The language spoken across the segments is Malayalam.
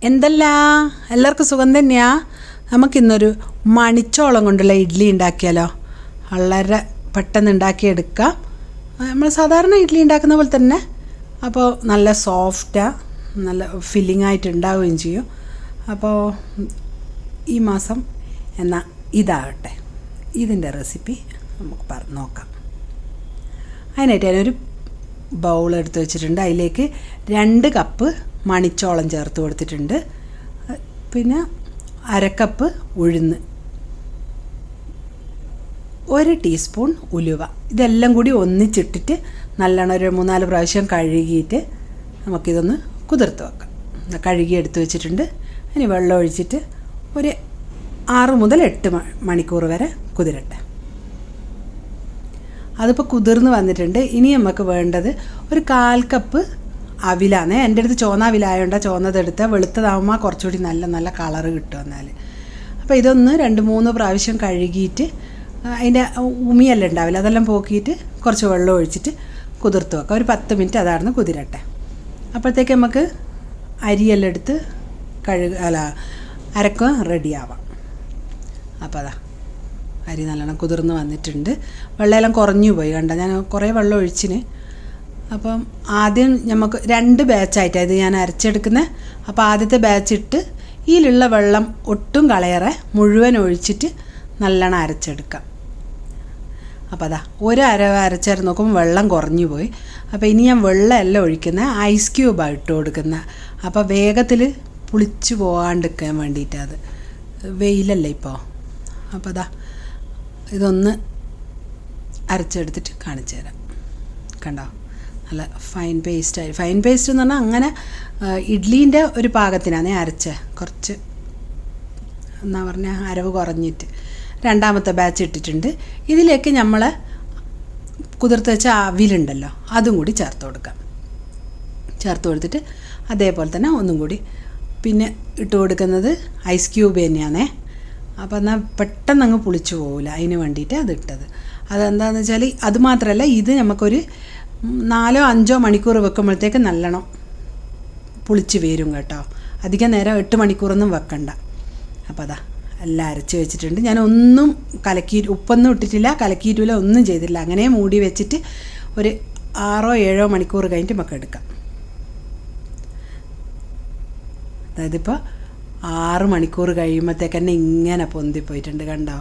എന്തല്ല എല്ലാവർക്കും സുഖം തന്നെയാ. നമുക്കിന്നൊരു മണിച്ചോളം കൊണ്ടുള്ള ഇഡ്ഡലി ഉണ്ടാക്കിയാലോ? വളരെ പെട്ടെന്ന് ഉണ്ടാക്കിയെടുക്കാം. നമ്മൾ സാധാരണ ഇഡ്ഡലി ഉണ്ടാക്കുന്ന പോലെ തന്നെ. അപ്പോൾ നല്ല സോഫ്റ്റാണ്, നല്ല ഫില്ലിംഗ് ആയിട്ട് ഉണ്ടാവുകയും ചെയ്യും. അപ്പോൾ ഈ മാസം എന്നാൽ ഇതാകട്ടെ, ഇതിൻ്റെ റെസിപ്പി നമുക്ക് നോക്കാം. അതിനായിട്ട് ഞാനൊരു ബൗൾ എടുത്ത് വെച്ചിട്ടുണ്ട്. അതിലേക്ക് 2 കപ്പ് മണിച്ചോളം ചേർത്ത് കൊടുത്തിട്ടുണ്ട്. പിന്നെ 1/2 കപ്പ് ഉഴുന്ന്, 1 ടീസ്പൂൺ ഉലുവ. ഇതെല്ലാം കൂടി ഒന്നിച്ചിട്ടിട്ട് നല്ലോണം ഒരു 3-4 പ്രാവശ്യം കഴുകിയിട്ട് നമുക്കിതൊന്ന് കുതിർത്ത് വെക്കാം. കഴുകി എടുത്ത് വെച്ചിട്ടുണ്ട്. ഇനി വെള്ളം ഒഴിച്ചിട്ട് ഒരു 6 മുതൽ 8 മണിക്കൂർ വരെ കുതിരട്ടെ. അതിപ്പോൾ കുതിർന്ന് വന്നിട്ടുണ്ട്. ഇനി നമുക്ക് വേണ്ടത് ഒരു 1/4 കപ്പ് അവിലാണ്. എൻ്റെ അടുത്ത് ചുവന്ന അവിലായതുകൊണ്ട് ചുവന്നതെടുത്ത്, വെളുത്തതാകുമ്പോൾ കുറച്ചുകൂടി നല്ല കളറ് കിട്ടും. എന്നാൽ അപ്പോൾ ഇതൊന്ന് 2-3 പ്രാവശ്യം കഴുകിയിട്ട് അതിൻ്റെ ഉമിയെല്ലാം ഉണ്ടാവില്ല, അതെല്ലാം പോക്കിയിട്ട് കുറച്ച് വെള്ളം ഒഴിച്ചിട്ട് കുതിർത്ത് വെക്കാം. ഒരു 10 മിനിറ്റ് അതായിരുന്നു കുതിരട്ടെ. അപ്പോഴത്തേക്ക് നമുക്ക് അരിയെല്ലാം എടുത്ത് അരക്കം റെഡിയാവാം. അപ്പോൾ അതാ അരി നല്ലോണം കുതിർന്ന് വന്നിട്ടുണ്ട്. വെള്ളമെല്ലാം കുറഞ്ഞു പോയി, കണ്ട ഞാൻ കുറേ വെള്ളം ഒഴിച്ചിന്. അപ്പം ആദ്യം നമുക്ക് 2 ബാച്ചായിട്ടാണ് ഇത് ഞാൻ അരച്ചെടുക്കുന്നത്. അപ്പോൾ ആദ്യത്തെ ബാച്ച് ഇട്ട് ഇതിലുള്ള വെള്ളം ഒട്ടും കളയാറെ മുഴുവൻ ഒഴിച്ചിട്ട് നല്ലോണം അരച്ചെടുക്കാം. അപ്പോൾ അതാ അരച്ചേർന്ന് നോക്കുമ്പോൾ വെള്ളം കുറഞ്ഞു പോയി. അപ്പോൾ ഇനി ഞാൻ വെള്ളമല്ല ഒഴിക്കുന്നത്, ഐസ് ക്യൂബാണ് ഇട്ട് കൊടുക്കുന്നത്. അപ്പോൾ വേഗത്തിൽ പുളിച്ച് പോകാണ്ടിരിക്കാൻ വേണ്ടിയിട്ടാണ്. അത് വെയിലല്ലേ ഇപ്പോൾ. അപ്പോൾ അതാ ഇതൊന്ന് അരച്ചെടുത്തിട്ട് കാണിച്ചു തരാം. കണ്ടോ, നല്ല ഫൈൻ പേസ്റ്റായി. ഫൈൻ പേസ്റ്റ് എന്ന് പറഞ്ഞാൽ അങ്ങനെ ഇഡ്ലീൻ്റെ ഒരു പാകത്തിനാണ് അരച്ച, കുറച്ച് എന്നാ പറഞ്ഞാൽ അരവ് കുറഞ്ഞിട്ട്. 2ാമത്തെ ബാച്ച് ഇട്ടിട്ടുണ്ട്. ഇതിലേക്ക് നമ്മൾ കുതിർത്ത് വെച്ച അവിലുണ്ടല്ലോ, അതും കൂടി ചേർത്ത് കൊടുക്കാം. ചേർത്ത് കൊടുത്തിട്ട് അതേപോലെ തന്നെ ഒന്നും കൂടി പിന്നെ ഇട്ട് കൊടുക്കുന്നത് ഐസ് ക്യൂബ് തന്നെയാണേ. അപ്പോൾ എന്നാൽ പെട്ടെന്ന് അങ്ങ് പുളിച്ചു പോകില്ല, അതിന് വേണ്ടിയിട്ട് അത് ഇട്ടത്. അതെന്താണെന്ന് വെച്ചാൽ അത് മാത്രമല്ല, ഇത് നമുക്കൊരു 4-5 മണിക്കൂർ വെക്കുമ്പോഴത്തേക്ക് നല്ലോണം പുളിച്ച് വരും കേട്ടോ. അധികം നേരം 8 മണിക്കൂറൊന്നും വെക്കണ്ട. അപ്പോൾ അതാ എല്ലാം അരച്ച് വെച്ചിട്ടുണ്ട്. ഞാൻ ഒന്നും ഉപ്പൊന്നും ഇട്ടിട്ടില്ല, കലക്കിയിട്ടില്ല, ഒന്നും ചെയ്തില്ല. അങ്ങനെ മൂടി വെച്ചിട്ട് ഒരു 6-7 മണിക്കൂർ കഴിഞ്ഞിട്ട് നമുക്ക് എടുക്കാം. അതായത് ഇപ്പോൾ 6 മണിക്കൂർ കഴിയുമ്പോഴത്തേക്ക് തന്നെ ഇങ്ങനെ പൊന്തിപ്പോയിട്ടുണ്ട്, കണ്ടോ.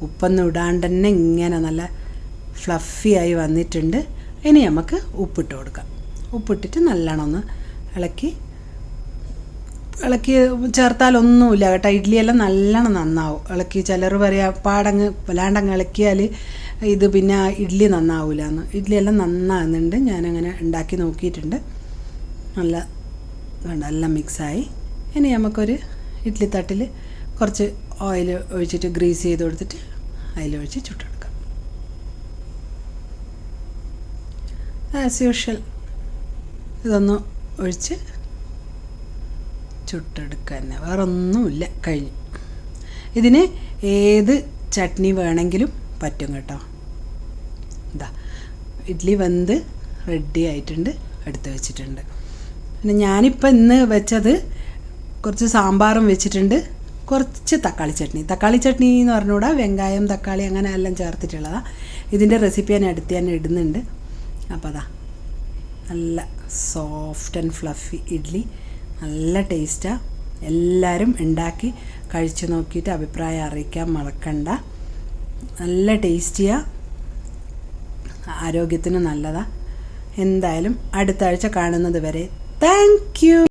ഉപ്പൊന്നും ഇടാണ്ട് തന്നെ ഇങ്ങനെ നല്ല ഫ്ലഫി ആയി വന്നിട്ടുണ്ട്. ഇനി നമുക്ക് ഉപ്പിട്ട് കൊടുക്കാം. ഉപ്പിട്ടിട്ട് നല്ലോണം ഒന്ന് ഇളക്കി ചേർത്താലൊന്നുമില്ല കേട്ടോ. ഇഡ്ഡലിയെല്ലാം നല്ലോണം നന്നാവും ഇളക്കി. ചിലർ പറയാം വല്ലാണ്ടങ്ങ് ഇളക്കിയാൽ ഇത് പിന്നെ ഇഡ്ഡലി നന്നാവില്ല എന്ന്. ഇഡ്ഡലിയെല്ലാം നന്നാകുന്നുണ്ട്. ഞാനങ്ങനെ ഉണ്ടാക്കി നോക്കിയിട്ടുണ്ട്. നല്ല എല്ലാം മിക്സായി. ഇനി നമുക്കൊരു ഇഡ്ഡലി തട്ടിൽ കുറച്ച് ഓയിൽ ഒഴിച്ചിട്ട് ഗ്രീസ് ചെയ്ത് കൊടുത്തിട്ട് അതിലൊഴിച്ച് ചുട്ടെടുക്കാം. ആസ് യൂഷ്വൽ ഇതൊന്ന് ഒഴിച്ച് ചുട്ടെടുക്കുക തന്നെ, വേറെ ഒന്നുമില്ല, കഴിഞ്ഞു. ഇതിന് ഏത് ചട്നി വേണമെങ്കിലും പറ്റും കേട്ടോ. ഇതാ ഇഡ്ഡലി വെന്ത് റെഡി ആയിട്ടുണ്ട്, എടുത്ത് വെച്ചിട്ടുണ്ട്. പിന്നെ ഞാനിപ്പോൾ ഇന്ന് വെച്ചത് കുറച്ച് സാമ്പാറും വെച്ചിട്ടുണ്ട്, കുറച്ച് തക്കാളി ചട്നി എന്ന് പറഞ്ഞുകൂടാ, വെങ്കായം തക്കാളി അങ്ങനെ എല്ലാം ചേർത്തിട്ടുള്ളതാണ്. ഇതിൻ്റെ റെസിപ്പി ഞാൻ ഇടുന്നുണ്ട്. അപ്പോൾ അതാ നല്ല സോഫ്റ്റ് ആൻഡ് ഫ്ലഫി ഇഡ്ഡലി, നല്ല ടേസ്റ്റാണ്. എല്ലാവരും ഉണ്ടാക്കി കഴിച്ചു നോക്കിയിട്ട് അഭിപ്രായം അറിയിക്കാൻ മറക്കണ്ട. നല്ല ടേസ്റ്റിയാണ്, ആരോഗ്യത്തിന് നല്ലതാണ്. എന്തായാലും അടുത്ത ആഴ്ച കാണുന്നത് വരെ താങ്ക് യു.